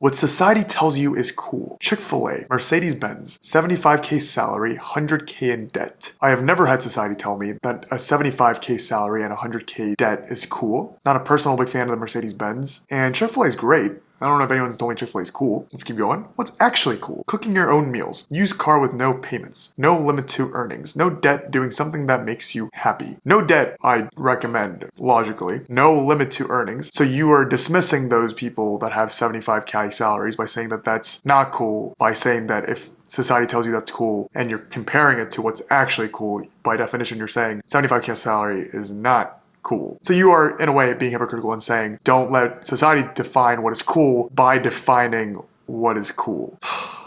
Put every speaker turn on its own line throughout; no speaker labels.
What society tells you is cool. Chick-fil-A, Mercedes-Benz, 75K salary, 100K in debt. I have never had society tell me that a 75K salary and 100K debt is cool. Not a personal big fan of the Mercedes-Benz. And Chick-fil-A is great. I don't know if anyone's told me Chick-fil-A is cool. Let's keep going. What's actually cool? Cooking your own meals. Used car with no payments. No limit to earnings. No debt, doing something that makes you happy. No debt, I recommend, logically. No limit to earnings. So you are dismissing those people that have 75K salaries by saying that that's not cool, by saying that if society tells you that's cool and you're comparing it to what's actually cool, by definition you're saying 75K salary is not cool. So you are, in a way, being hypocritical and saying, don't let society define what is cool by defining what is cool.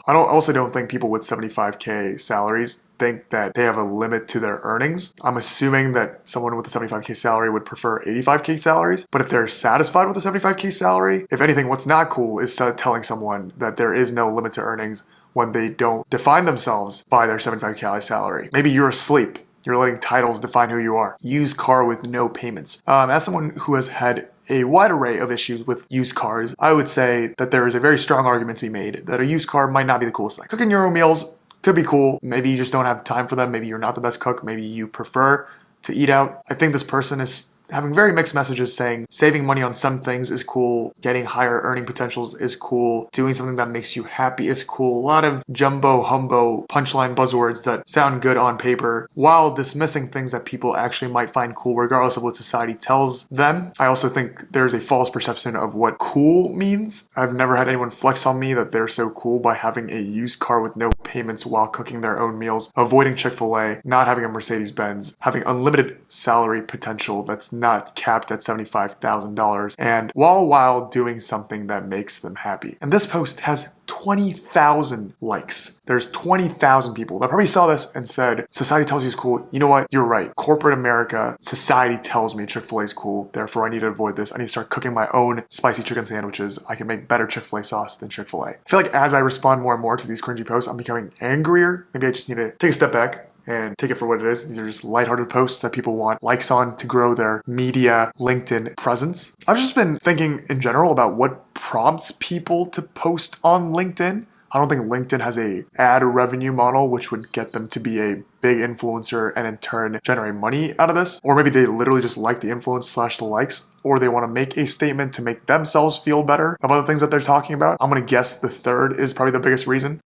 I also don't think people with 75K salaries think that they have a limit to their earnings. I'm assuming that someone with a 75K salary would prefer 85K salaries, but if they're satisfied with a 75K salary, if anything, what's not cool is telling someone that there is no limit to earnings when they don't define themselves by their 75K salary. Maybe you're asleep. You're letting titles define who you are. Used car with no payments. As someone who has had a wide array of issues with used cars, I would say that there is a very strong argument to be made that a used car might not be the coolest thing. Cooking your own meals could be cool. Maybe you just don't have time for them. Maybe you're not the best cook. Maybe you prefer to eat out. I think this person is having very mixed messages saying saving money on some things is cool, getting higher earning potentials is cool, doing something that makes you happy is cool. A lot of jumbo humbo punchline buzzwords that sound good on paper while dismissing things that people actually might find cool regardless of what society tells them. I also think there's a false perception of what cool means. I've never had anyone flex on me that they're so cool by having a used car with no payments while cooking their own meals, avoiding Chick-fil-A, not having a Mercedes-Benz, having unlimited salary potential that's not capped at $75,000, and while doing something that makes them happy. And this post has 20,000 likes. There's 20,000 people that probably saw this and said, society tells you it's cool. You know what? You're right. Corporate America, society tells me Chick-fil-A is cool. Therefore, I need to avoid this. I need to start cooking my own spicy chicken sandwiches. I can make better Chick-fil-A sauce than Chick-fil-A. I feel like as I respond more and more to these cringy posts, I'm becoming angrier. Maybe I just need to take a step back and take it for what it is. These are just lighthearted posts that people want likes on to grow their media LinkedIn presence. I've just been thinking in general about what prompts people to post on LinkedIn. I don't think LinkedIn has a ad revenue model which would get them to be a big influencer and in turn generate money out of this. Or maybe they literally just like the influence / the likes, or they want to make a statement to make themselves feel better about the things that they're talking about. I'm going to guess the third is probably the biggest reason.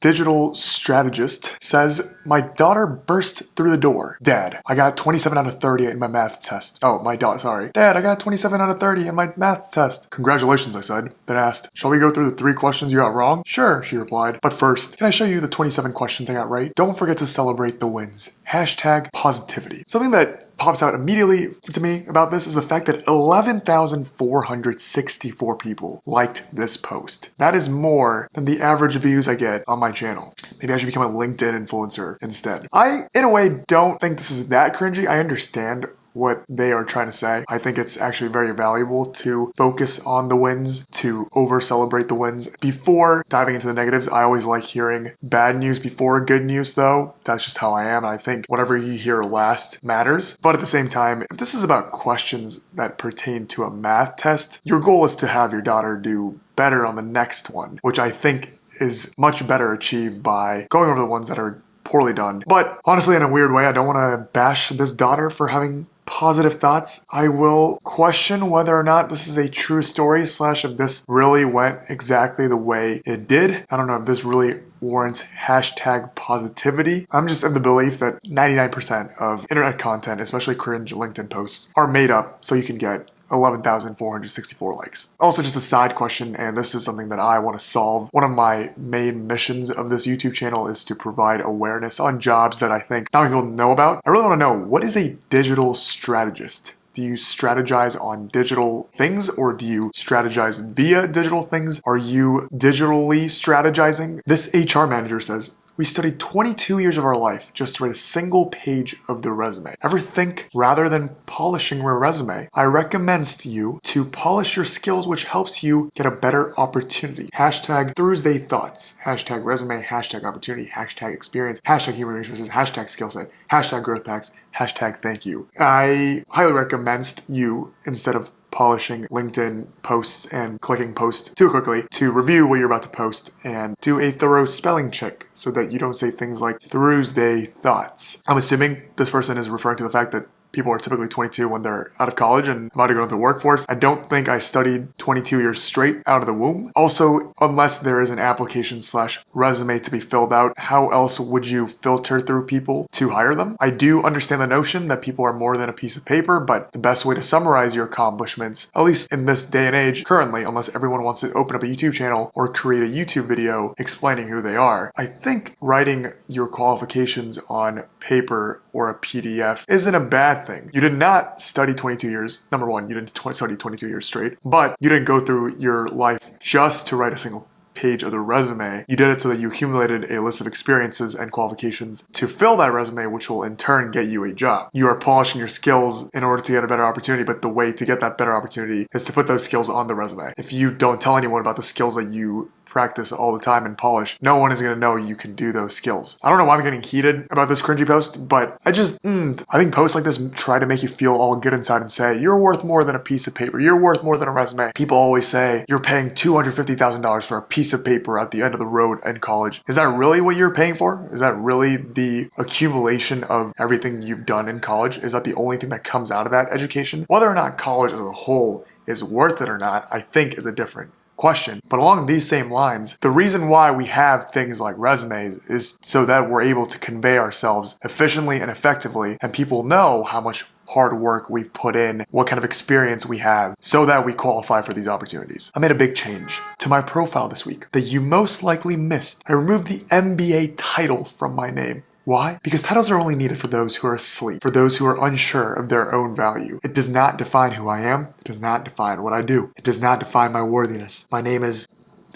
Digital strategist says, my daughter burst through the door. Dad, I got 27 out of 30 in my math test. Oh, my daughter, sorry. Dad, I got 27 out of 30 in my math test. Congratulations, I said. Then asked, shall we go through the 3 questions you got wrong? Sure, she replied. But first, can I show you the 27 questions I got right? Don't forget to celebrate the wins. Hashtag positivity. Something that pops out immediately to me about this is the fact that 11,464 people liked this post. That is more than the average views I get on my channel. Maybe I should become a LinkedIn influencer instead. I, in a way, don't think this is that cringy. I understand what they are trying to say. I think it's actually very valuable to focus on the wins, to over-celebrate the wins. Before diving into the negatives, I always like hearing bad news before good news though. That's just how I am. I think whatever you hear last matters. But at the same time, if this is about questions that pertain to a math test, your goal is to have your daughter do better on the next one, which I think is much better achieved by going over the ones that are poorly done. But honestly, in a weird way, I don't want to bash this daughter for having positive thoughts. I will question whether or not this is a true story / if this really went exactly the way it did. I don't know if this really warrants hashtag positivity. I'm just of the belief that 99% of internet content, especially cringe LinkedIn posts, are made up so you can get 11,464 likes. Also, just a side question, and this is something that I want to solve. One of my main missions of this YouTube channel is to provide awareness on jobs that I think not many people know about. I really want to know, what is a digital strategist? Do you strategize on digital things, or do you strategize via digital things? Are you digitally strategizing? This HR manager says, we studied 22 years of our life just to write a single page of the resume. Ever think, rather than polishing your resume, I recommend to you to polish your skills, which helps you get a better opportunity. Hashtag Thursday thoughts. Hashtag resume. Hashtag opportunity. Hashtag experience. Hashtag human resources. Hashtag skill set. Hashtag growth hacks. Hashtag thank you. I highly recommend you, instead of polishing LinkedIn posts and clicking post too quickly, to review what you're about to post and do a thorough spelling check so that you don't say things like Thursday thoughts. I'm assuming this person is referring to the fact that people are typically 22 when they're out of college and about to go into the workforce. I don't think I studied 22 years straight out of the womb. Also, unless there is an application/resume to be filled out, how else would you filter through people to hire them? I do understand the notion that people are more than a piece of paper, but the best way to summarize your accomplishments, at least in this day and age currently, unless everyone wants to open up a YouTube channel or create a YouTube video explaining who they are, I think writing your qualifications on paper or a PDF isn't a bad thing. You did not study 22 years. Number one, you didn't study 22 years straight, but you didn't go through your life just to write a single page of the resume. You did it so that you accumulated a list of experiences and qualifications to fill that resume, which will in turn get you a job. You are polishing your skills in order to get a better opportunity, but the way to get that better opportunity is to put those skills on the resume. If you don't tell anyone about the skills that you practice all the time and polish, no one is going to know you can do those skills. I don't know why I'm getting heated about this cringy post, but I think posts like this try to make you feel all good inside and say, you're worth more than a piece of paper. You're worth more than a resume. People always say, you're paying $250,000 for a piece of paper at the end of the road in college. Is that really what you're paying for? Is that really the accumulation of everything you've done in college? Is that the only thing that comes out of that education? Whether or not college as a whole is worth it or not, I think is a different question. But along these same lines, the reason why we have things like resumes is so that we're able to convey ourselves efficiently and effectively, and people know how much hard work we've put in, what kind of experience we have, so that we qualify for these opportunities. I made a big change to my profile this week that you most likely missed. I removed the MBA title from my name. Why? Because titles are only needed for those who are asleep, for those who are unsure of their own value. It does not define who I am. It does not define what I do. It does not define my worthiness. My name is...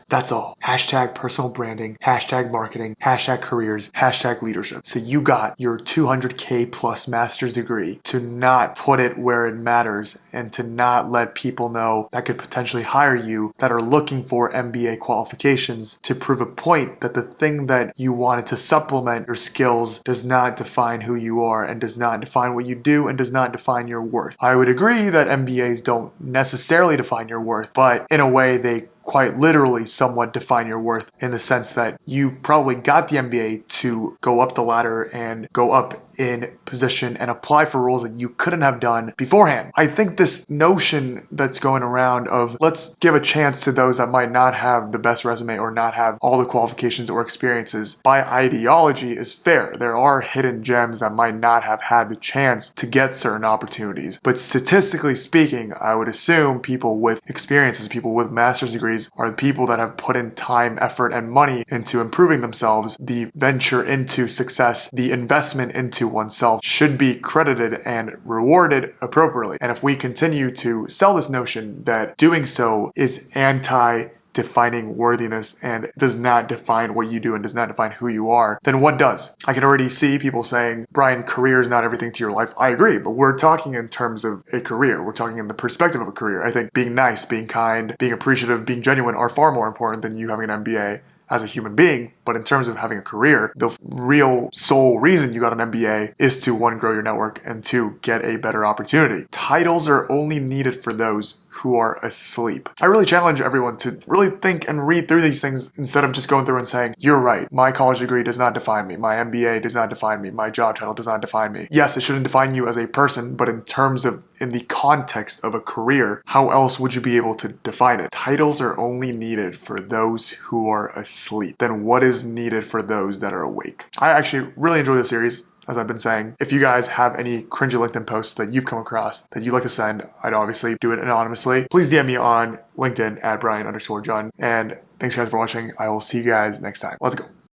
That's all. Hashtag personal branding, hashtag marketing, hashtag careers, hashtag leadership. So you got your 200K plus master's degree to not put it where it matters and to not let people know that could potentially hire you that are looking for MBA qualifications to prove a point that the thing that you wanted to supplement your skills does not define who you are and does not define what you do and does not define your worth. I would agree that MBAs don't necessarily define your worth, but in a way they quite literally somewhat define your worth in the sense that you probably got the MBA to go up the ladder and go up in position and apply for roles that you couldn't have done beforehand. I think this notion that's going around of let's give a chance to those that might not have the best resume or not have all the qualifications or experiences by ideology is fair. There are hidden gems that might not have had the chance to get certain opportunities. But statistically speaking, I would assume people with experiences, people with master's degrees are the people that have put in time, effort, and money into improving themselves. The venture into success, the investment into oneself should be credited and rewarded appropriately. And if we continue to sell this notion that doing so is anti-defining worthiness and does not define what you do and does not define who you are, then what does? I can already see people saying, Brian, career is not everything to your life. I agree, but we're talking in terms of a career. We're talking in the perspective of a career. I think being nice, being kind, being appreciative, being genuine are far more important than you having an MBA as a human being. But in terms of having a career, the real sole reason you got an MBA is to, one, grow your network, and two, get a better opportunity. Titles are only needed for those who are asleep. I really challenge everyone to really think and read through these things instead of just going through and saying, you're right, my college degree does not define me, my MBA does not define me, my job title does not define me. Yes, it shouldn't define you as a person, but in terms of, in the context of a career, how else would you be able to define it? Titles are only needed for those who are asleep. Then what is needed for those that are awake? I actually really enjoy this series. As I've been saying, if you guys have any cringy LinkedIn posts that you've come across that you'd like to send, I'd obviously do it anonymously. Please DM me on LinkedIn at Brian_John. And thanks guys for watching. I will see you guys next time. Let's go.